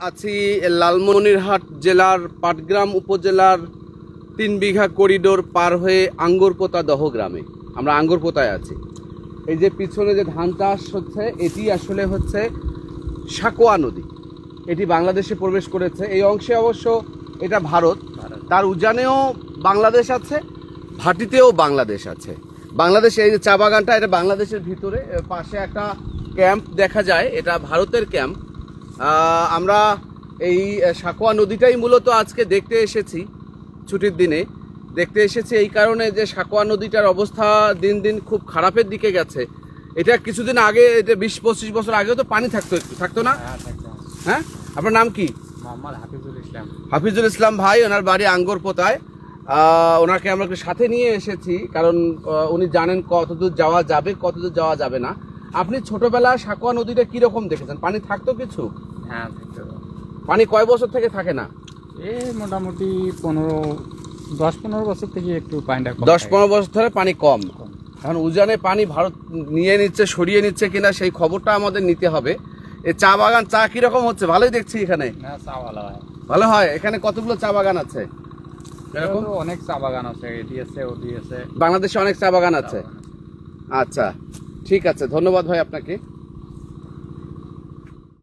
আছি লালমনিরহাট জেলার পাটগ্রাম উপজেলার 3 বিঘা করিডোর পার হয়ে আঙ্গুরপোতা দহ গ্রামে। আমরা আঙ্গুরপোতায় আছি। এই যে পিছনে যে ধান চাষ হচ্ছে, এটি আসলে হচ্ছে সাকোয়া নদী। এটি বাংলাদেশে প্রবেশ করেছে। এই অংশে অবশ্য এটা ভারত, তার উজানেও বাংলাদেশ আছে, ভাটিতেও বাংলাদেশ আছে। বাংলাদেশে এই যে চা বাগানটা, এটা বাংলাদেশের ভিতরে, পাশে একটা ক্যাম্প দেখা যায়, এটা ভারতের ক্যাম্প। আমরা এই সাকোয়া নদীটাই মূলত আজকে দেখতে এসেছি, ছুটির দিনে দেখতে এসেছি এই কারণে যে সাকোয়া নদীটার অবস্থা দিন দিন খুব খারাপের দিকে গেছে। এটা কিছুদিন আগে, এটা 20-25 বছর আগেও তো পানি থাকতো না? হ্যাঁ, আপনার নাম কি? মোহাম্মদ হাফিজুল ইসলাম। হাফিজুল ইসলাম ভাই, ওনার বাড়ি আঙ্গুরপোতায়। ওনাকে আমরা সাথে নিয়ে এসেছি কারণ উনি জানেন কতদূর যাওয়া যাবে, কতদূর যাওয়া যাবে না। আপনি ছোটবেলায় সাকোয়া নদীটা কিরকম দেখেছেন? পানি থাকতো কিছু? হ্যাঁ, পানি কয় বছর থেকে থাকে না? এই মোটামুটি 10-15 বছর থেকে একটু পানিটা 10-15 বছর ধরে পানি কম। এখন উজানে পানি ভারত নিয়ে নিচ্ছে, সরিয়ে নিচ্ছে কিনা সেই খবরটা আমাদের নিতে হবে। এই চা বাগান, চা কিরকম হচ্ছে? ভালোই দেখছি এখানে। হ্যাঁ, চা ভালো হয়। ভালো হয়। এখানে কতগুলো চা বাগান আছে? এরকম অনেক চা বাগান আছে, এটি আছে, ওটি আছে। বাংলাদেশে অনেক চা বাগান আছে। আচ্ছা, ঠিক আছে, ধন্যবাদ ভাই আপনাকে।